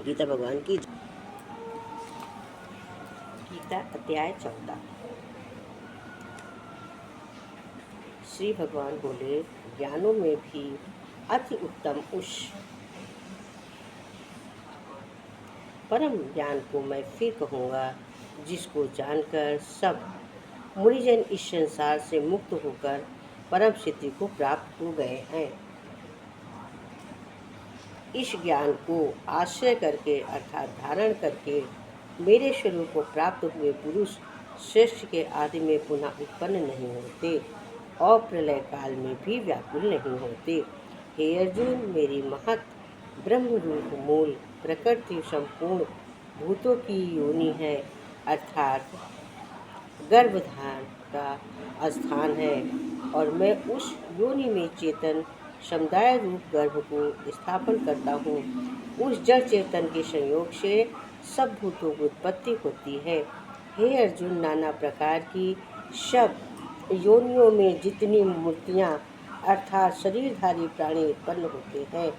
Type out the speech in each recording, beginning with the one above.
गीता भगवान की। गीता अध्याय 14। श्री भगवान बोले, ज्ञानों में भी अति उत्तम उस परम ज्ञान को मैं फिर कहूँगा, जिसको जानकर सब मुनिजन इस संसार से मुक्त होकर परम सिद्धि को प्राप्त हो गए हैं। इस ज्ञान को आश्रय करके अर्थात धारण करके मेरे स्वरूप को प्राप्त हुए पुरुष श्रेष्ठ के आदि में पुनः उत्पन्न नहीं होते और प्रलय काल में भी व्याकुल नहीं होते। हे अर्जुन, मेरी महत ब्रह्म रूप मूल प्रकृति संपूर्ण भूतों की योनि है, अर्थात गर्भधारण का स्थान है, और मैं उस योनि में चेतन समुदाय रूप गर्भ को स्थापन करता हूँ। उस जड़ चेतन के संयोग से सब भूतों की उत्पत्ति होती है। हे अर्जुन, नाना प्रकार की सब योनियों में जितनी मूर्तियाँ अर्थात शरीरधारी प्राणी उत्पन्न होते हैं,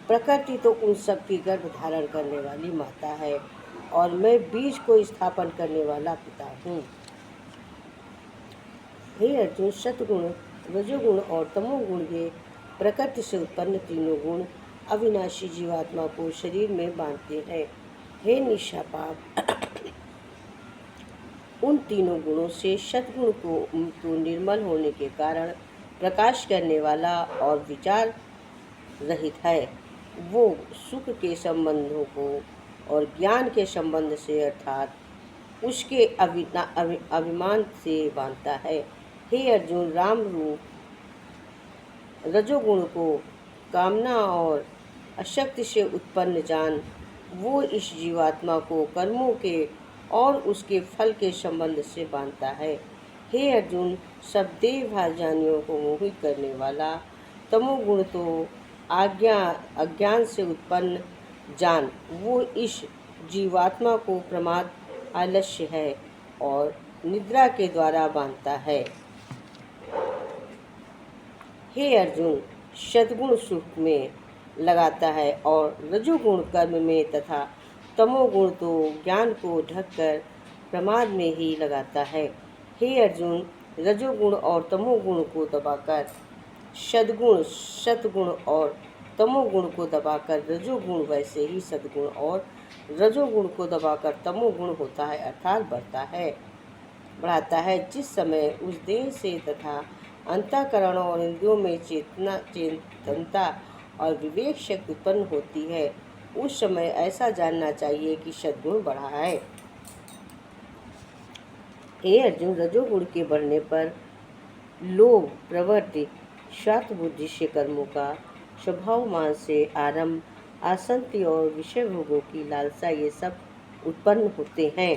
प्रकृति तो उन सब की गर्भ धारण करने वाली माता है, और मैं बीज को स्थापन करने वाला पिता हूँ। हे अर्जुन, सतगुण, रजोगुण और तमोगुण ये प्रकृति से उत्पन्न तीनों गुण अविनाशी जीवात्मा को शरीर में बांधते हैं। हे निष्पाप, उन तीनों गुणों से सतगुण को निर्मल होने के कारण प्रकाश करने वाला और विचार रहित है। वो सुख के संबंधों को और ज्ञान के संबंध से अर्थात उसके अभिमान से बांधता है। हे अर्जुन, राम रूप रजोगुण को कामना और अशक्ति से उत्पन्न जान। वो इस जीवात्मा को कर्मों के और उसके फल के संबंध से बांधता है। हे अर्जुन, सब देवभाजनियों को मोहित करने वाला तमोगुण तो अज्ञान से उत्पन्न जान। वो इस जीवात्मा को प्रमाद, आलस्य है और निद्रा के द्वारा बांधता है। हे अर्जुन, सद्गुण सुख में लगाता है और रजोगुण कर्म में तथा तमोगुण तो ज्ञान को ढककर प्रमाद में ही लगाता है। हे अर्जुन, रजोगुण और तमोगुण को दबाकर सद्गुण और तमोगुण को दबाकर रजोगुण, वैसे ही सद्गुण और रजोगुण को दबाकर तमोगुण होता है अर्थात बढ़ाता है। जिस समय उस देह से तथा अंतःकरण और इंद्रियों में चेतनता और विवेक शक्ति उत्पन्न होती है, उस समय ऐसा जानना चाहिए कि सद्गुण बढ़ा है। हे अर्जुन, रजोगुण के बढ़ने पर लोभ, प्रवृत्ति, स्वार्थ बुद्धि से कर्मों का स्वभाव, मान से आरंभ, आसक्ति और विषय भोगों की लालसा, ये सब उत्पन्न होते हैं।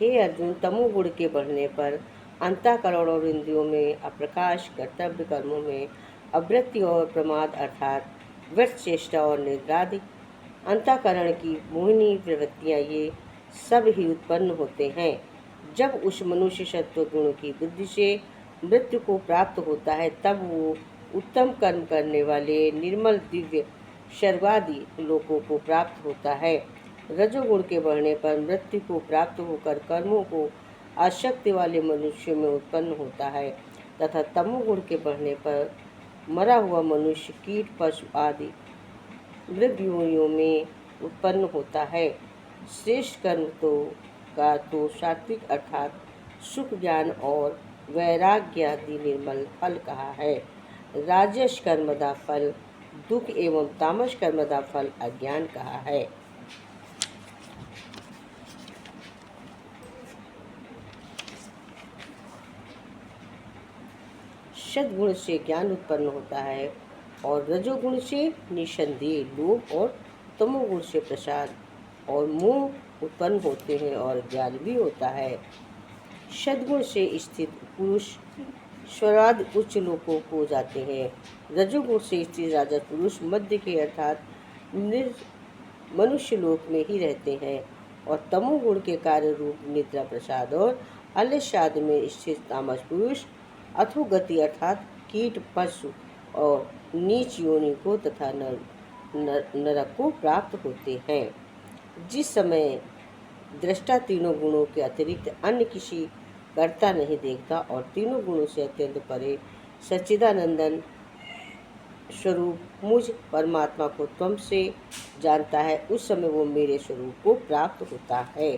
हे अर्जुन, तमोगुण के बढ़ने पर अंतःकरण और इंद्रियों में अप्रकाश, कर्तव्य कर्मों में अवृत्ति और प्रमाद अर्थात व्यर्थ चेष्टा और निद्रादि, अंतःकरण की मोहिनी प्रवृत्तियाँ, ये सब ही उत्पन्न होते हैं। जब उस मनुष्य सत्व गुण की बुद्धि से मृत्यु को प्राप्त होता है, तब वो उत्तम कर्म करने वाले निर्मल दिव्य स्वर्गादि लोकों को प्राप्त होता है। रजोगुण के बढ़ने पर मृत्यु को प्राप्त होकर कर्मों को आसक्ति वाले मनुष्य में उत्पन्न होता है, तथा तमोगुण के बढ़ने पर मरा हुआ मनुष्य, कीट, पशु आदि मृग योनियों में उत्पन्न होता है। श्रेष्ठ कर्म तो सात्विक अर्थात सुख, ज्ञान और वैराग्य आदि निर्मल फल कहा है। राजस कर्मदा फल दुख एवं तामस कर्मदा फल अज्ञान कहा है। सद्गुण से ज्ञान उत्पन्न होता है और रजोगुण से निसंदेह लोभ और तमोगुण से प्रसाद और मोह उत्पन्न होते हैं और ज्ञान भी होता है। सद्गुण से स्थित पुरुष स्वर्गादि उच्च लोकों को जाते हैं। रजोगुण से स्थित राजस पुरुष मध्य के अर्थात मनुष्य लोक में ही रहते हैं, और तमोगुण के कार्य रूप निद्रा, प्रसाद और आलस्याद में स्थित तामस पुरुष अधोगति अर्थात कीट, पशु और नीच योनि को तथा नरक को प्राप्त होते हैं। जिस समय दृष्टा तीनों गुणों के अतिरिक्त अन्य किसी कर्ता नहीं देखता और तीनों गुणों से अत्यंत परे सच्चिदानंदन स्वरूप मुझ परमात्मा को त्वम से जानता है, उस समय वो मेरे स्वरूप को प्राप्त होता है।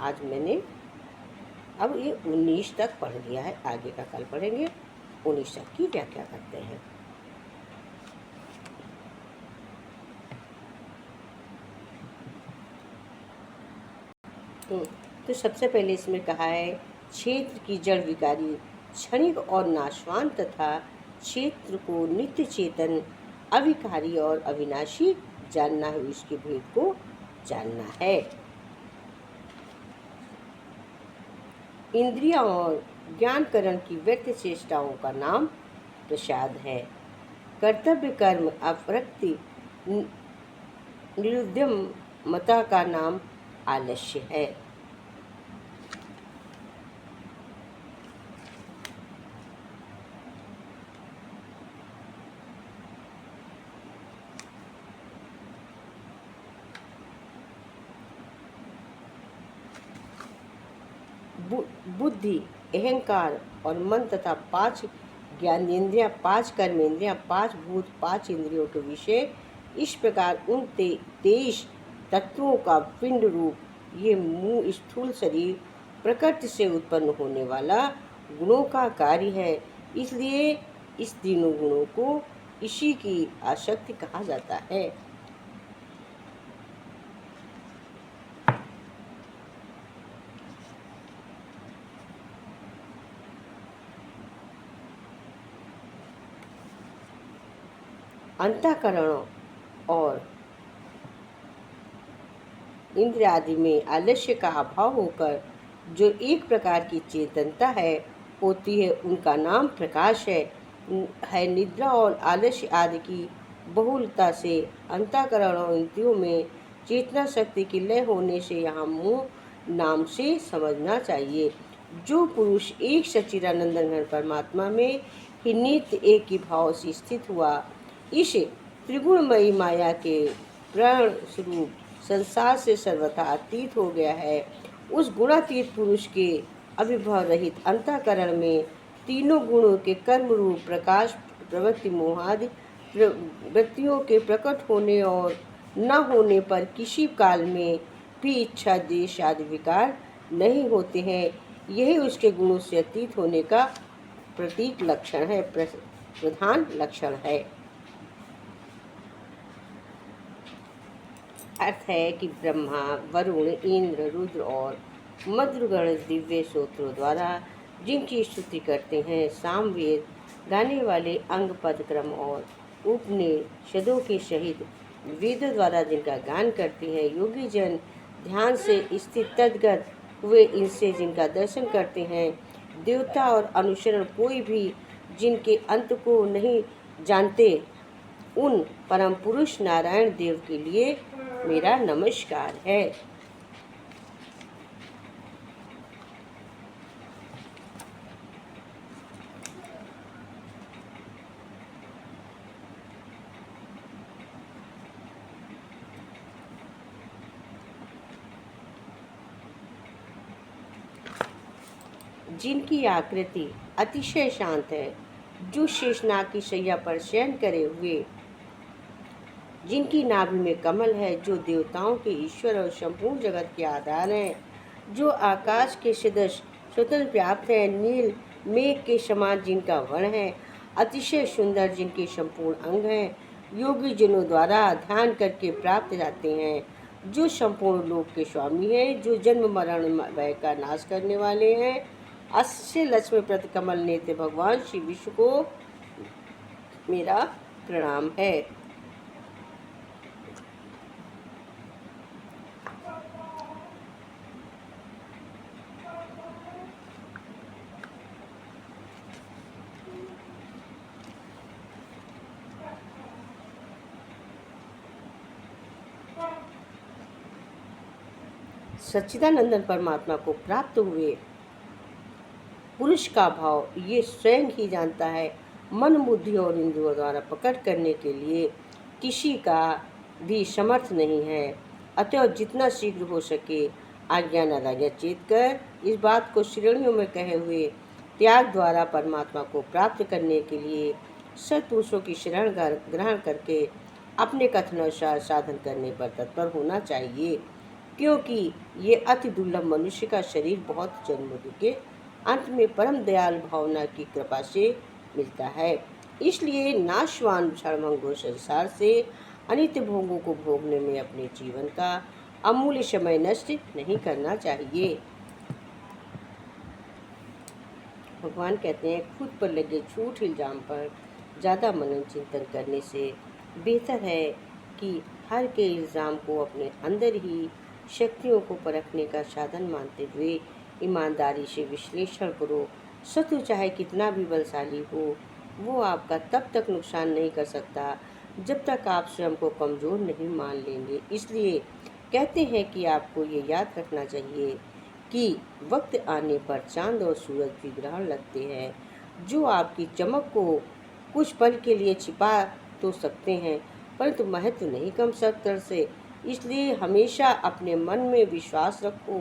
आज मैंने अब ये 19 तक पढ़ लिया है, आगे का कल पढ़ेंगे। 19 तक की व्याख्या करते हैं। तो सबसे पहले इसमें कहा है, क्षेत्र की जड़ विकारी, क्षणिक और नाशवान तथा क्षेत्र को नित्य चेतन, अविकारी और अविनाशी जानना है, उसके भेद को जानना है। इंद्रिया और ज्ञानकरण की व्यर्थ चेष्टाओं का नाम प्रसाद है। कर्तव्य कर्म अपरक्ति निरुद्यम मता का नाम आलस्य है। बुद्धि, अहंकार और मन तथा 5 ज्ञानेंद्रियां, 5 कर्मेंद्रियां, 5 भूत, 5 इंद्रियों के विषय, इस प्रकार उन 23 तत्वों का पिंड रूप ये मुंह स्थूल शरीर प्रकृति से उत्पन्न होने वाला गुणों का कार्य है। इसलिए इस तीनों गुणों को इसी की आसक्ति कहा जाता है। अंतःकरण और इंद्र आदि में आलस्य का अभाव होकर जो एक प्रकार की चेतनता है होती है, उनका नाम प्रकाश है। निद्रा और आलस्य आदि की बहुलता से अंतःकरण और इंद्रियों में चेतना शक्ति की लय होने से यहाँ मुंह नाम से समझना चाहिए। जो पुरुष एक सच्चिदानंदन घन परमात्मा में ही नित्य एक ही भाव से स्थित हुआ, इस त्रिगुणमयी माया के प्राण स्वरूप संसार से सर्वथा अतीत हो गया है, उस गुणातीत पुरुष के अविभव रहित अंतःकरण में तीनों गुणों के कर्म रूप प्रकाश, प्रवृत्ति, मोहादि वृत्तियों के प्रकट होने और न होने पर किसी काल में भी इच्छा, देश आदि विकार नहीं होते हैं। यही उसके गुणों से अतीत होने का प्रतीक लक्षण है, प्रधान लक्षण है। अर्थ है कि ब्रह्मा, वरुण, इंद्र, रुद्र और मद्रुगण दिव्य सूत्रों द्वारा जिनकी स्तुति करते हैं, सामवेद गाने वाले अंग पद क्रम और उपनिषदों के सहित वेदों द्वारा जिनका गान करते हैं, योगी जन ध्यान से स्थित तद्गत हुए इनसे जिनका दर्शन करते हैं, देवता और अनुसरण कोई भी जिनके अंत को नहीं जानते, उन परम पुरुष नारायण देव के लिए मेरा नमस्कार है। जिनकी आकृति अतिशय शांत है, जो शेषनाग की शैया पर शयन करे हुए, जिनकी नाभि में कमल है, जो देवताओं के ईश्वर और संपूर्ण जगत के आधार हैं, जो आकाश के सदृश स्वतंत्र व्याप्त है, नील मेघ के समान जिनका वर्ण है, अतिशय सुंदर जिनके संपूर्ण अंग हैं, योगी जनों द्वारा ध्यान करके प्राप्त जाते हैं, जो संपूर्ण लोक के स्वामी हैं, जो जन्म मरण भय का नाश करने वाले हैं, अस्य लक्ष्मी प्रति कमल नेत्र भगवान श्री विष्णु को मेरा प्रणाम है। सच्चिदानंदन परमात्मा को प्राप्त हुए पुरुष का भाव ये स्वयं ही जानता है। मन, बुद्धि और इंद्रियों द्वारा प्रकट करने के लिए किसी का भी समर्थ नहीं है। अतः जितना शीघ्र हो सके आज्ञा अनाज्ञा चेत कर इस बात को श्रेणियों में कहे हुए त्याग द्वारा परमात्मा को प्राप्त करने के लिए सत्पुरुषों की शरण ग्रहण करके अपने कथनानुसार साधन करने पर तत्पर होना चाहिए, क्योंकि ये अति दुर्लभ मनुष्य का शरीर बहुत जन्मों के अंत में परम दयाल भावना की कृपा से मिलता है। इसलिए नाशवान क्षणभंगुर संसार से अनित्य भोगों को भोगने में अपने जीवन का अमूल्य समय नष्ट नहीं करना चाहिए। भगवान कहते हैं, खुद पर लगे झूठ इल्जाम पर ज़्यादा मनन चिंतन करने से बेहतर है कि हर के इल्ज़ाम को अपने अंदर ही शक्तियों को परखने का साधन मानते हुए ईमानदारी से विश्लेषण करो। शत्रु चाहे कितना भी बलशाली हो, वो आपका तब तक नुकसान नहीं कर सकता जब तक आप स्वयं को कमज़ोर नहीं मान लेंगे। इसलिए कहते हैं कि आपको ये याद रखना चाहिए कि वक्त आने पर चांद और सूरज भी ग्रहण लगते हैं, जो आपकी चमक को कुछ पल के लिए छिपा तो सकते हैं, परंतु महत्व नहीं कम सकते से। इसलिए हमेशा अपने मन में विश्वास रखो।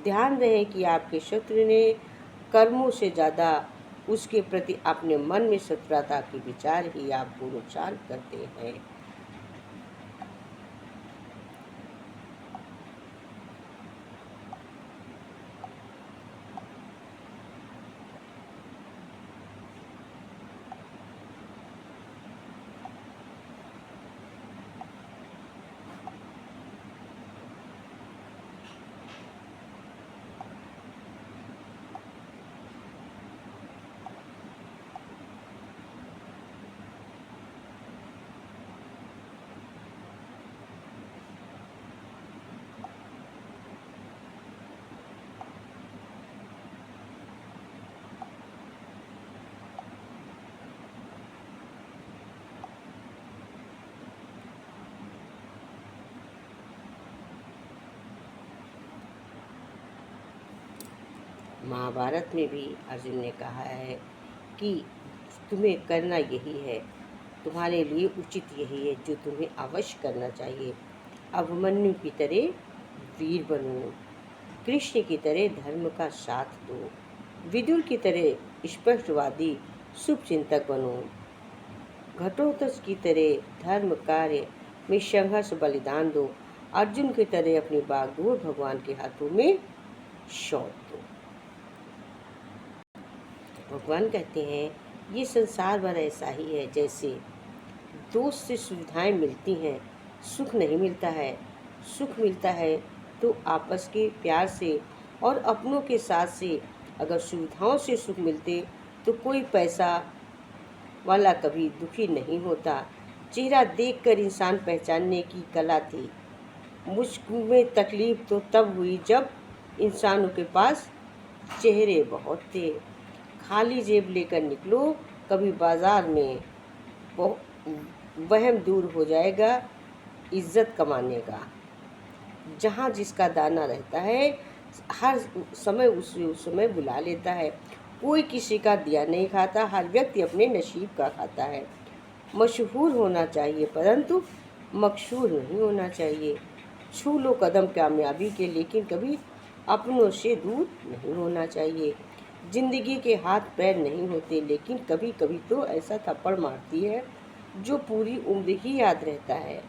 ध्यान रहे कि आपके शत्रु ने कर्मों से ज़्यादा उसके प्रति अपने मन में शत्रुता के विचार ही आपको नुकसान करते हैं। महाभारत में भी अर्जुन ने कहा है कि तुम्हें करना यही है, तुम्हारे लिए उचित यही है जो तुम्हें अवश्य करना चाहिए। अभिमन्यु की तरह वीर बनो, कृष्ण की तरह धर्म का साथ दो, विदुर की तरह स्पष्टवादी शुभ चिंतक बनो, घटोत्कच की तरह धर्म कार्य में संघर्ष बलिदान दो, अर्जुन की तरह अपनी बागडोर भगवान के हाथों में सौंप दो। भगवान कहते हैं, ये संसार भर ऐसा ही है जैसे दोस्त से सुविधाएं मिलती हैं, सुख नहीं मिलता है। सुख मिलता है तो आपस के प्यार से और अपनों के साथ से। अगर सुविधाओं से सुख मिलते तो कोई पैसा वाला कभी दुखी नहीं होता। चेहरा देखकर इंसान पहचानने की कला थी। मुझ में तकलीफ तो तब हुई जब इंसानों के पास चेहरे बहुत थे। खाली जेब लेकर निकलो, कभी बाजार में वहम दूर हो जाएगा इज्जत कमाने का। जहाँ जिसका दाना रहता है हर समय उस समय बुला लेता है। कोई किसी का दिया नहीं खाता, हर व्यक्ति अपने नसीब का खाता है। मशहूर होना चाहिए परंतु मकसूर नहीं होना चाहिए। छू लो कदम कामयाबी के, लेकिन कभी अपनों से दूर नहीं होना चाहिए। जिंदगी के हाथ पैर नहीं होते, लेकिन कभी कभी तो ऐसा थप्पड़ मारती है जो पूरी उम्र ही याद रहता है।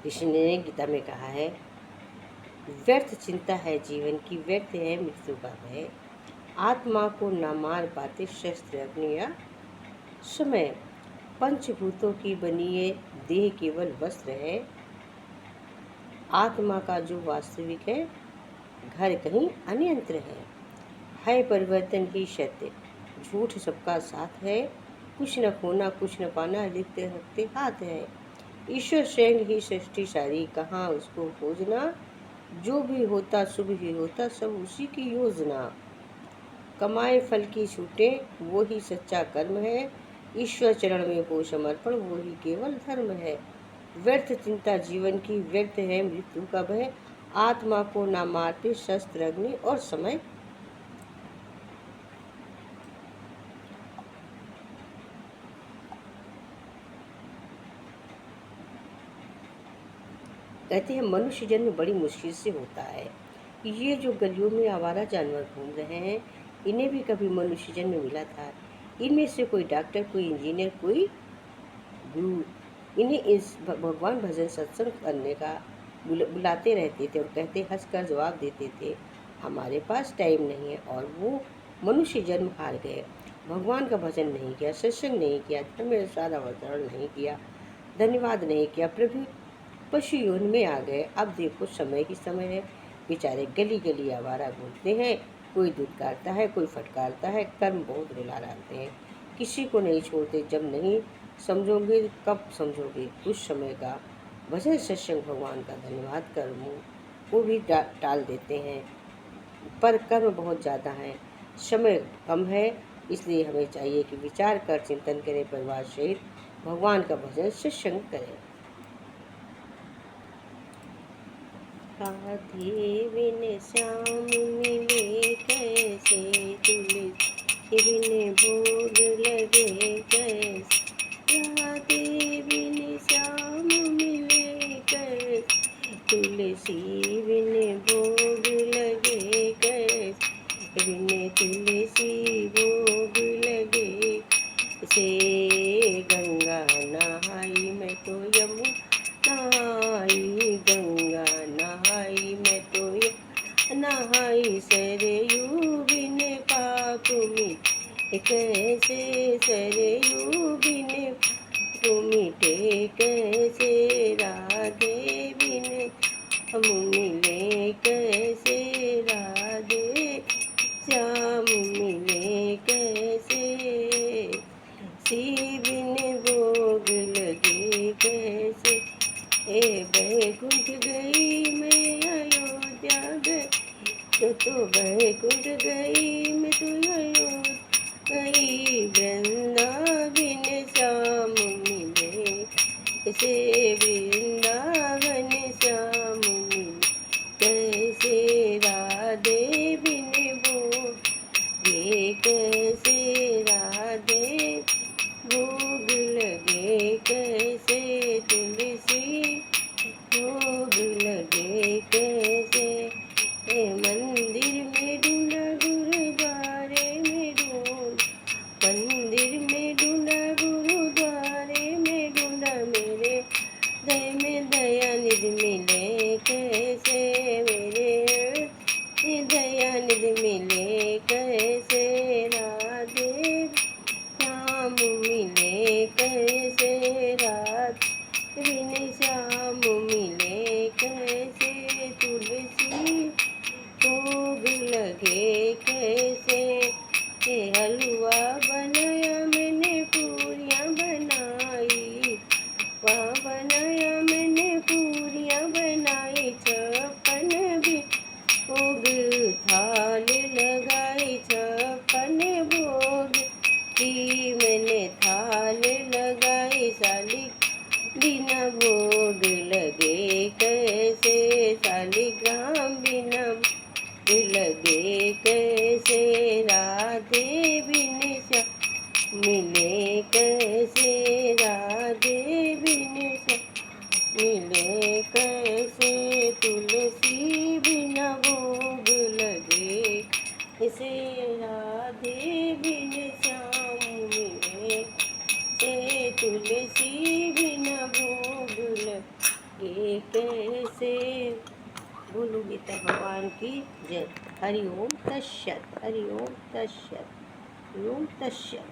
कृष्ण ने गीता में कहा है, व्यर्थ चिंता है जीवन की, व्यर्थ है मृत्यु का भय, आत्मा को न मार पाते शस्त्र अग्नि या समय, पंचभूतों की बनी ये देह केवल वस्त्र है, आत्मा का जो वास्तविक है घर कहीं अन्यंत्र है परिवर्तन ही सत्य, झूठ सबका साथ है, कुछ न खोना कुछ न पाना, लिखते रखते हाथ है, ईश्वर स्वयं ही सृष्टि सारी, कहाँ उसको खोजना, जो भी होता शुभ ही होता, सब उसी की योजना, कमाए फल की छूटे वो ही सच्चा कर्म है, ईश्वर चरण में हो समर्पण वो ही केवल धर्म है, व्यर्थ चिंता जीवन की, व्यर्थ है मृत्यु का भय, आत्मा को ना मारते शस्त्र अग्नि और समय। कहते हैं मनुष्य जन्म बड़ी मुश्किल से होता है, ये जो गलियों में आवारा जानवर घूम रहे हैं इन्हें भी कभी मनुष्य जन्म मिला था, इनमें से कोई डॉक्टर, कोई इंजीनियर, कोई गुरु, इन्हें इस भगवान भजन सत्संग करने का बुलाते रहते थे और कहते हंसकर जवाब देते थे हमारे पास टाइम नहीं है, और वो मनुष्य जन्म हार गए, भगवान का भजन नहीं किया, सत्संग नहीं किया, धर्म में सारा आचरण नहीं किया, धन्यवाद नहीं किया, प्रभु पशु योन में आ गए। अब देखो समय की समय है, बेचारे गली गली आवारा घूमते हैं, कोई दुत्कारता है, कोई फटकारता है, कर्म बहुत रुला डालते हैं, किसी को नहीं छोड़ते, जब नहीं समझोगे कब समझोगे, कुछ समय का भजन सत्संग भगवान का धन्यवाद कर्म वो भी टाल देते हैं, पर कर्म बहुत ज़्यादा है, समय कम है, इसलिए हमें चाहिए कि विचार कर चिंतन करें, परिवार सहित भगवान का भजन सत्संग करें। राधे बिन श्याम मिले कैसे, तुलसी बिन भोग लगे कैसे, राधे बिन श्याम मिले कैसे, तुलसी बिन भोग लगे कैसे, बिन तुलसी भोग लगे से, गंगा नहाई मैं तो यमुना नहाई, गंगा नहाई मैं तो नहाई, सरयू बिन पाप मिटे कैसे, सरयू बिन पाप मिटे कैसे, राधे बिन हम मिले कैसे, राधे श्याम मिले कैसे, सी बिन भोग लगे कैसे, ए बैकुंठ गई मैं अयोध्या गई, तो बैकुंठ गई मैं तो अयोध्या गई, वृंदावन श्याम मिले कैसे, वृंदावन श्याम मिले कैसे, राधे बिन भोगे कैसे, राधे भोग लगे कैसे, तुलसी भोग लगे कैसे, मंदिर में ढूंढा गुरुद्वारे में ढूंढ, मंदिर में ढूंढा गुरुद्वारे में ढूंढा, मेरे दया में दयानिधि मिले कैसे, मेरे दयानिधि मिले कैसे, राधे श्याम मिले कैसे, राधे बिन श्याम मिले कैसे, तुलसी भोग लगे कैसे, हलवा बनाया मैंने पूरियाँ बनाई, वहाँ बनाया मैंने पूरियाँ बनाई, छप्पन भी भोग थाल लगाई, छप्पन भोग की मैंने थाल लगाई, साली बिना भोग लगे कैसे, शालिग्राम बिना लगे कैसे, राधे बिन श्याम मिले कैसे, राधे बिन श्याम मिले कैसे, तुलसी बिना भोग लगे कैसे, राधे बिन श्याम मिले से, तुलसी बिना भोग लगे कैसे। बोलो गीता भगवान की जय। हरि ओम तत्सत, हरि ओम तत्सत, हरि ओम तत्सत।